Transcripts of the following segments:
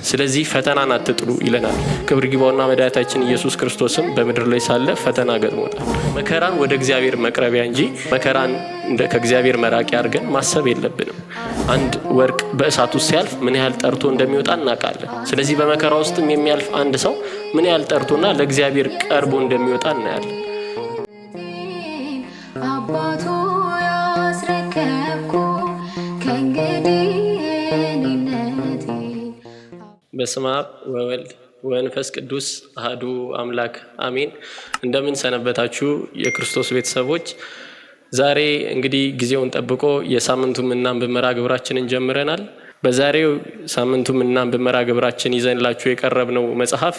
ስለዚህ ፈተናን አትጥሉ ይለናል። ክብር ይግባውና መድኃኒታችን ኢየሱስ ክርስቶስም በምድር ላይ ሳለ ፈተና ገጥሞታል። መከራን ወደ እግዚአብሔር መቅረቢያ እንጂ መከራን ከእግዚአብሔር መራቂያ አድርገን ማሰብ የለብንም። አንድ ወርቅ በእሳት ውስጥ ሲያልፍ ምን ያህል ጠርቶ እንደሚወጣ እናውቃለን። ስለዚህ በመከራ ውስጥም የሚያልፍ አንድ ሰው ምን ያህል ጠርቶና ለእግዚአብሔር ቀርቦ እንደሚወጣ እናያለን። አባቱ ያስረከብኩ ከእንግዲህ በስመ አብ ወወልድ ወመንፈስ ቅዱስ አሐዱ አምላክ አሜን። እንደምን ሰነበታችሁ የክርስቶስ ቤተሰቦች? ዛሬ እንግዲህ ጊዜውን ጠብቆ የሳምንቱ ምናንብብ መርሃ ግብራችንን ጀምረናል። በዛሬው ሳምንቱ ምናንብብ መርሃ ግብራችን ይዘንላችሁ የቀረብነው መጽሐፍ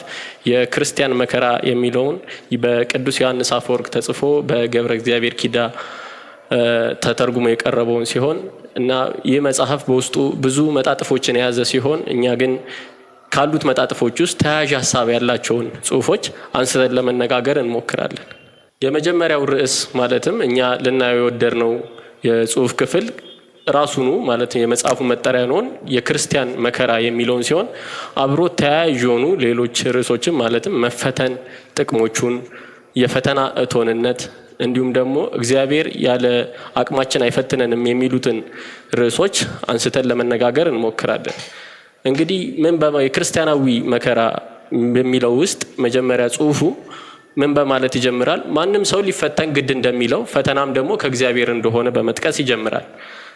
የክርስቲያን መከራ የሚለውን በቅዱስ ዮሐንስ አፈወርቅ ተጽፎ በገብረ እግዚአብሔር ኪዳ ተተርጉሞ የቀረበውን ሲሆን እና ይህ መጽሐፍ በውስጡ ብዙ መጣጥፎችን የያዘ ሲሆን እኛ ግን ካሉት መጣጥፎች ውስጥ ተያያዥ ሀሳብ ያላቸውን ጽሁፎች አንስተን ለመነጋገር እንሞክራለን። የመጀመሪያው ርዕስ ማለትም እኛ ልናየው የወደድነው የጽሁፍ ክፍል ራሱኑ ማለት የመጽሐፉ መጠሪያ ነውን የክርስቲያን መከራ የሚለውን ሲሆን አብሮ ተያያዥ የሆኑ ሌሎች ርዕሶችም ማለትም መፈተን ጥቅሞቹን፣ የፈተና እቶንነት እንዲሁም ደግሞ እግዚአብሔር ያለ አቅማችን አይፈትነንም የሚሉትን ርዕሶች አንስተን ለመነጋገር እንሞክራለን። እንግዲህ ምን የክርስቲያናዊ መከራ በሚለው ውስጥ መጀመሪያ ጽሁፉ ምን በማለት ይጀምራል? ማንም ሰው ሊፈተን ግድ እንደሚለው ፈተናም ደግሞ ከእግዚአብሔር እንደሆነ በመጥቀስ ይጀምራል።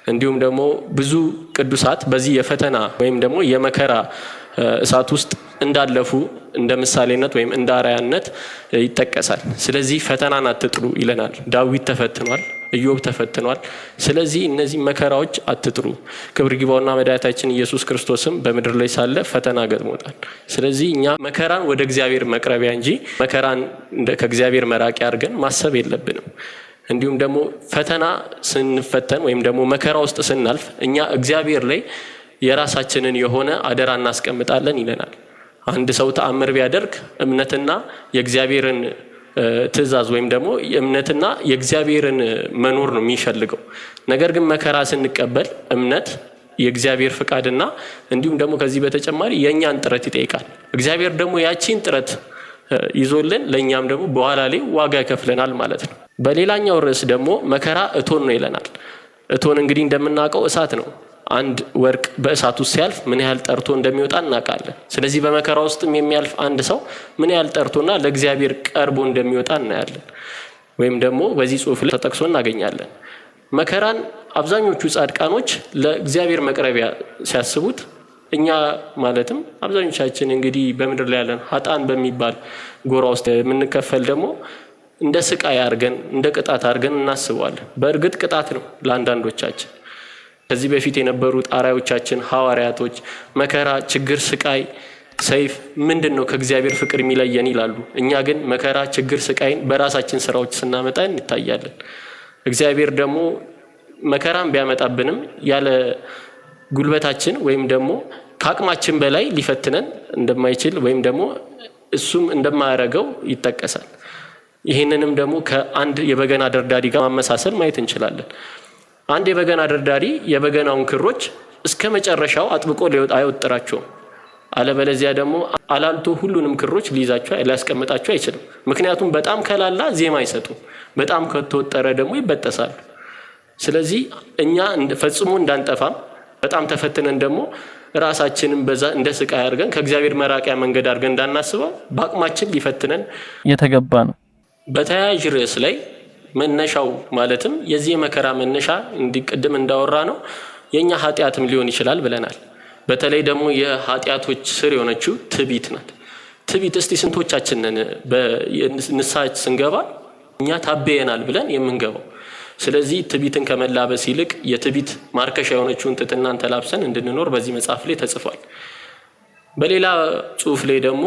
እንዲሁም ደግሞ ብዙ ቅዱሳት በዚህ የፈተና ወይም ደግሞ የመከራ እሳት ውስጥ እንዳለፉ እንደ ምሳሌነት ወይም እንደ አርአያነት ይጠቀሳል። ስለዚህ ፈተናን አትጥሉ ይለናል። ዳዊት ተፈትኗል፣ ኢዮብ ተፈትኗል። ስለዚህ እነዚህ መከራዎች አትጥሉ። ክብር ይግባውና መድኃኒታችን ኢየሱስ ክርስቶስም በምድር ላይ ሳለ ፈተና ገጥሞታል። ስለዚህ እኛ መከራን ወደ እግዚአብሔር መቅረቢያ እንጂ መከራን ከእግዚአብሔር መራቂያ አድርገን ማሰብ የለብንም። እንዲሁም ደግሞ ፈተና ስንፈተን ወይም ደግሞ መከራ ውስጥ ስናልፍ እኛ እግዚአብሔር ላይ የራሳችንን የሆነ አደራ እናስቀምጣለን ይለናል። አንድ ሰው ተአምር ቢያደርግ እምነትና የእግዚአብሔርን ትእዛዝ ወይም ደግሞ እምነትና የእግዚአብሔርን መኖር ነው የሚፈልገው። ነገር ግን መከራ ስንቀበል እምነት የእግዚአብሔር ፍቃድና እንዲሁም ደግሞ ከዚህ በተጨማሪ የእኛን ጥረት ይጠይቃል። እግዚአብሔር ደግሞ ያቺን ጥረት ይዞልን ለእኛም ደግሞ በኋላ ላይ ዋጋ ይከፍለናል ማለት ነው። በሌላኛው ርዕስ ደግሞ መከራ እቶን ነው ይለናል። እቶን እንግዲህ እንደምናውቀው እሳት ነው። አንድ ወርቅ በእሳት ውስጥ ሲያልፍ ምን ያህል ጠርቶ እንደሚወጣ እናውቃለን። ስለዚህ በመከራ ውስጥም የሚያልፍ አንድ ሰው ምን ያህል ጠርቶና ለእግዚአብሔር ቀርቦ እንደሚወጣ እናያለን፣ ወይም ደግሞ በዚህ ጽሁፍ ላይ ተጠቅሶ እናገኛለን። መከራን አብዛኞቹ ጻድቃኖች ለእግዚአብሔር መቅረቢያ ሲያስቡት፣ እኛ ማለትም አብዛኞቻችን እንግዲህ በምድር ላይ ያለን ኃጥአን በሚባል ጎራ ውስጥ የምንከፈል ደግሞ እንደ ስቃይ አድርገን እንደ ቅጣት አድርገን እናስበዋለን። በእርግጥ ቅጣት ነው ለአንዳንዶቻችን። ከዚህ በፊት የነበሩት አርአዮቻችን ሐዋርያቶች መከራ፣ ችግር፣ ስቃይ፣ ሰይፍ ምንድን ነው ከእግዚአብሔር ፍቅር የሚለየን ይላሉ። እኛ ግን መከራ፣ ችግር፣ ስቃይን በራሳችን ስራዎች ስናመጣ እንታያለን። እግዚአብሔር ደግሞ መከራን ቢያመጣብንም ያለ ጉልበታችን ወይም ደግሞ ከአቅማችን በላይ ሊፈትነን እንደማይችል ወይም ደግሞ እሱም እንደማያደርገው ይጠቀሳል። ይህንንም ደግሞ ከአንድ የበገና ደርዳሪ ጋር ማመሳሰል ማየት እንችላለን። አንድ የበገና ደርዳሪ የበገናውን ክሮች እስከ መጨረሻው አጥብቆ አይወጥራቸውም። አለበለዚያ ደግሞ አላልቶ ሁሉንም ክሮች ሊያስቀምጣቸው አይችልም። ምክንያቱም በጣም ከላላ ዜማ አይሰጡም፣ በጣም ከተወጠረ ደግሞ ይበጠሳሉ። ስለዚህ እኛ ፈጽሞ እንዳንጠፋም በጣም ተፈትነን ደግሞ ራሳችንን በዛ እንደ ስቃይ አድርገን ከእግዚአብሔር መራቂያ መንገድ አድርገን እንዳናስበው በአቅማችን ሊፈትነን የተገባ ነው። በተያያዥ ርዕስ ላይ መነሻው ማለትም የዚህ መከራ መነሻ እንዲቀድም እንዳወራ ነው የኛ ኃጢአትም ሊሆን ይችላል ብለናል። በተለይ ደግሞ የኃጢአቶች ስር የሆነችው ትዕቢት ናት። ትዕቢት እስቲ ስንቶቻችንን በንስሐ ስንገባ እኛ ታበየናል ብለን የምንገባው? ስለዚህ ትዕቢትን ከመላበስ ይልቅ የትዕቢት ማርከሻ የሆነችውን ትሕትናን ተላብሰን እንድንኖር በዚህ መጽሐፍ ላይ ተጽፏል። በሌላ ጽሁፍ ላይ ደግሞ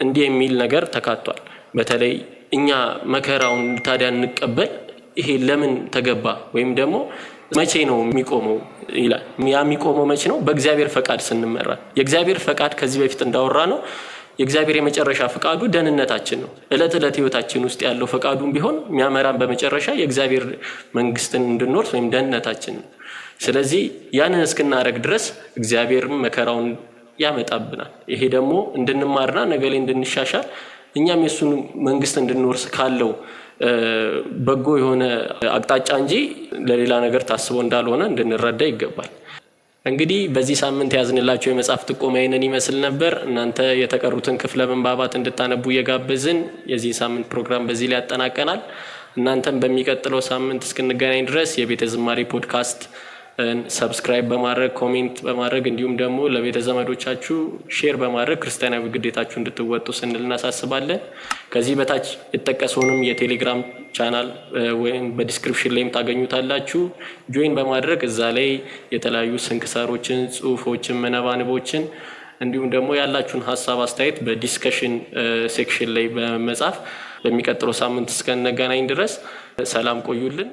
እንዲህ የሚል ነገር ተካቷል። በተለይ እኛ መከራውን ታዲያ እንቀበል ይሄ ለምን ተገባ ወይም ደግሞ መቼ ነው የሚቆመው ይላል። ያ የሚቆመው መቼ ነው? በእግዚአብሔር ፈቃድ ስንመራ። የእግዚአብሔር ፈቃድ ከዚህ በፊት እንዳወራ ነው የእግዚአብሔር የመጨረሻ ፈቃዱ ደህንነታችን ነው። እለት እለት ህይወታችን ውስጥ ያለው ፈቃዱም ቢሆን የሚያመራን በመጨረሻ የእግዚአብሔር መንግስትን እንድንወርስ ወይም ደህንነታችን ነው። ስለዚህ ያንን እስክናረግ ድረስ እግዚአብሔርም መከራውን ያመጣብናል። ይሄ ደግሞ እንድንማርና ነገ ላይ እንድንሻሻል እኛም የሱን መንግስት እንድንወርስ ካለው በጎ የሆነ አቅጣጫ እንጂ ለሌላ ነገር ታስቦ እንዳልሆነ እንድንረዳ ይገባል። እንግዲህ በዚህ ሳምንት ያዝንላችሁ የመጽሐፍ ጥቆማ ይህንን ይመስል ነበር። እናንተ የተቀሩትን ክፍለ ምንባባት እንድታነቡ እየጋበዝን የዚህ ሳምንት ፕሮግራም በዚህ ላይ ያጠናቀናል። እናንተም በሚቀጥለው ሳምንት እስክንገናኝ ድረስ የቤተ ዝማሬ ፖድካስት ሰብስክራይብ በማድረግ ኮሜንት በማድረግ እንዲሁም ደግሞ ለቤተ ዘመዶቻችሁ ሼር በማድረግ ክርስቲያናዊ ግዴታችሁ እንድትወጡ ስንል እናሳስባለን። ከዚህ በታች የተጠቀሰውንም የቴሌግራም ቻናል ወይም በዲስክሪፕሽን ላይም ታገኙታላችሁ። ጆይን በማድረግ እዛ ላይ የተለያዩ ስንክሳሮችን፣ ጽሁፎችን፣ መነባንቦችን እንዲሁም ደግሞ ያላችሁን ሀሳብ አስተያየት በዲስከሽን ሴክሽን ላይ በመጻፍ በሚቀጥለው ሳምንት እስከነገናኝ ድረስ ሰላም ቆዩልን።